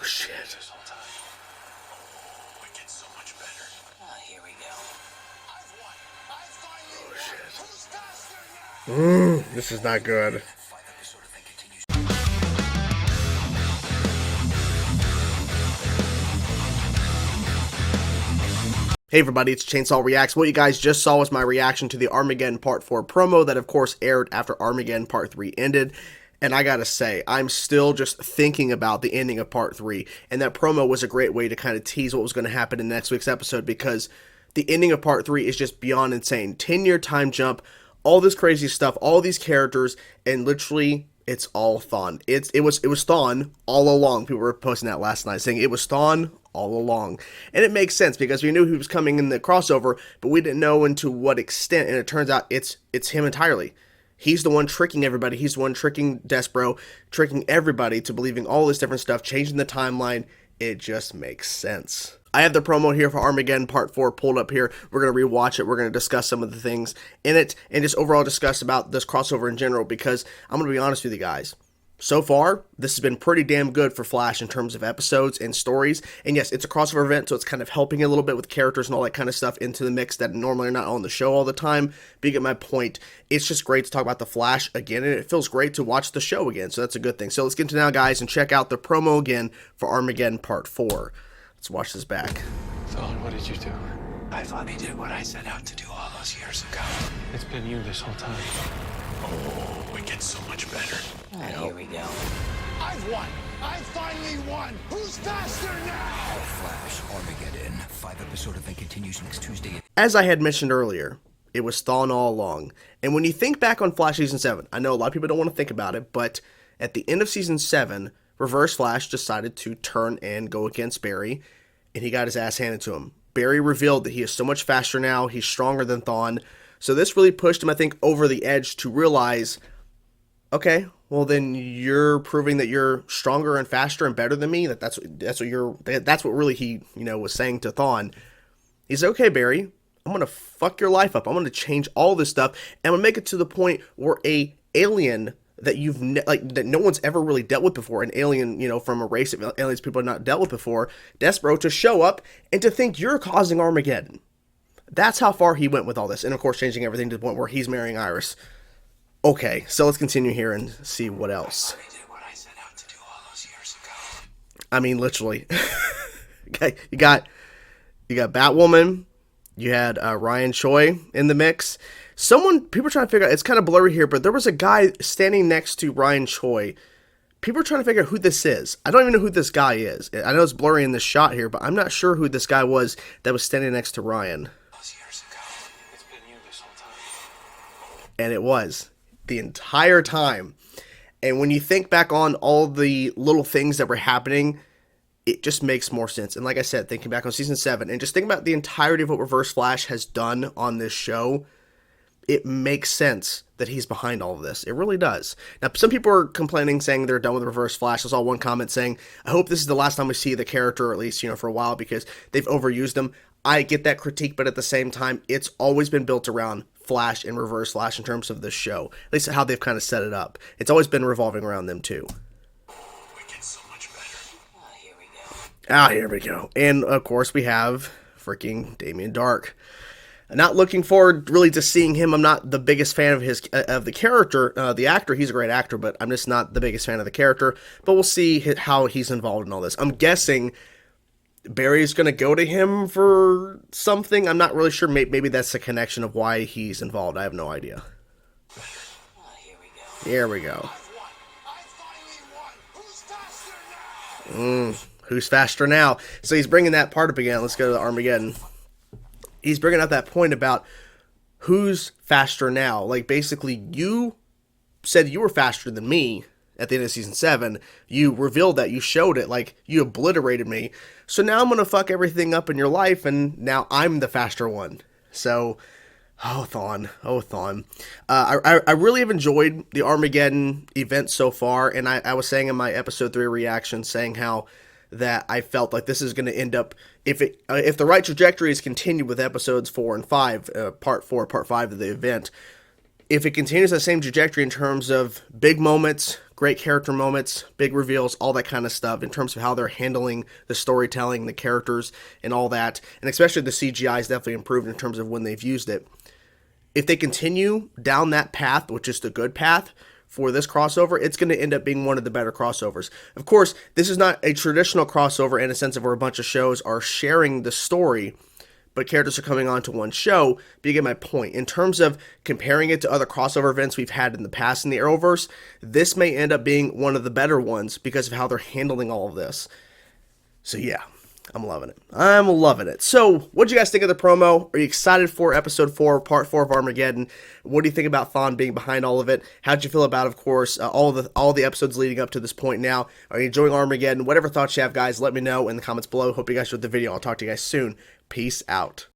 shit. This whole time. Oh, it gets so much better. Here we go. I've won. I finally won. Who's faster now? This is not good. Hey everybody, it's Chainsaw Reacts. What you guys just saw was my reaction to the Armageddon Part 4 promo that of course aired after Armageddon Part 3 ended. And I gotta say, I'm still just thinking about the ending of Part 3. And that promo was a great way to kind of tease what was going to happen in next week's episode, because the ending of Part 3 is just beyond insane. 10-year time jump, all this crazy stuff, all these characters, and literally it's all Thawne. It was Thawne all along. People were posting that last night saying it was Thawne all along. And it makes sense because we knew he was coming in the crossover, but we didn't know into what extent, and it turns out it's him entirely. He's the one tricking everybody. He's the one tricking Despero, tricking everybody to believing all this different stuff, changing the timeline. It just makes sense. I have the promo here for Armageddon Part 4 pulled up here. We're going to rewatch it. We're going to discuss some of the things in it and just overall discuss about this crossover in general, because I'm going to be honest with you guys. So far, this has been pretty damn good for Flash in terms of episodes and stories. And yes, it's a crossover event, so it's kind of helping a little bit with characters and all that kind of stuff into the mix that normally are not on the show all the time. But you get my point. It's just great to talk about the Flash again, and it feels great to watch the show again, so that's a good thing. So let's get into now, guys, and check out the promo again for Armageddon Part 4. Let's watch this back. Thawne, what did you do? I finally did what I set out to do all those years ago. It's been you this whole time. Oh, it gets so much better. Here we go. I've won. I finally won. Who's faster now? Flash Armageddon. 5-episode event continues next Tuesday. As I had mentioned earlier, it was Thawne all along. And when you think back on Flash Season 7, I know a lot of people don't want to think about it, but at the end of Season 7, Reverse Flash decided to turn and go against Barry, and he got his ass handed to him. Barry revealed that he is so much faster now, he's stronger than Thawne, so this really pushed him, I think, over the edge to realize, okay, well then you're proving that you're stronger and faster and better than me. That's what really he, was saying to Thawne. He's okay, Barry. I'm gonna fuck your life up. I'm gonna change all this stuff, and I'm gonna make it to the point where a alien that that no one's ever really dealt with before, an alien, from a race of aliens people have not dealt with before, Despero, to show up and to think you're causing Armageddon. That's how far he went with all this, and of course changing everything to the point where he's marrying Iris. Okay, so let's continue here and see what else. I did what I set out to do all those years ago. I mean, literally. Okay, you got Batwoman. You had Ryan Choi in the mix. People are trying to figure out, it's kind of blurry here, but there was a guy standing next to Ryan Choi. People are trying to figure out who this is. I don't even know who this guy is. I know it's blurry in this shot here, but I'm not sure who this guy was that was standing next to Ryan. Those years ago. It's been you this whole time. And it was the entire time. And when you think back on all the little things that were happening, it just makes more sense. And like I said, thinking back on Season 7, and just think about the entirety of what Reverse Flash has done on this show, it makes sense that he's behind all of this. It really does. Now, some people are complaining, saying they're done with Reverse Flash. I saw one comment saying, I hope this is the last time we see the character, or at least, for a while, because they've overused him. I get that critique, but at the same time, it's always been built around Flash and Reverse Flash in terms of the show. At least how they've kind of set it up. It's always been revolving around them, too. It gets so much better. Here we go. Here we go. And, of course, we have freaking Damien Darhk. Not looking forward really to seeing him. I'm not the biggest fan of the character, the actor. He's a great actor, but I'm just not the biggest fan of the character. But we'll see how he's involved in all this. I'm guessing Barry's going to go to him for something. I'm not really sure. Maybe that's the connection of why he's involved. I have no idea. Here we go. Here we go. I've won. I finally won. Who's faster now? Who's faster now? So he's bringing that part up again. Let's go to the Armageddon. He's bringing up that point about who's faster now. Like, basically, you said you were faster than me at the end of Season 7. You revealed that. You showed it. Like, you obliterated me. So now I'm going to fuck everything up in your life, and now I'm the faster one. So, oh, Thawne. Oh, Thawne. I really have enjoyed the Armageddon event so far, and I was saying in my Episode 3 reaction, saying how that I felt like this is going to end up, if the right trajectory is continued with episodes 4 and 5, part 4, part 5 of the event, if it continues that same trajectory in terms of big moments, great character moments, big reveals, all that kind of stuff in terms of how they're handling the storytelling, the characters, and all that. And especially the CGI is definitely improved in terms of when they've used it. If they continue down that path, which is the good path for this crossover, it's going to end up being one of the better crossovers. Of course, this is not a traditional crossover in a sense of where a bunch of shows are sharing the story, but characters are coming onto one show. But you get my point. In terms of comparing it to other crossover events we've had in the past in the Arrowverse, this may end up being one of the better ones because of how they're handling all of this. So yeah, I'm loving it. I'm loving it. So, what do you guys think of the promo? Are you excited for episode 4, part 4 of Armageddon? What do you think about Thawne being behind all of it? How'd you feel about, of course, all the episodes leading up to this point now? Are you enjoying Armageddon? Whatever thoughts you have, guys, let me know in the comments below. Hope you guys enjoyed the video. I'll talk to you guys soon. Peace out.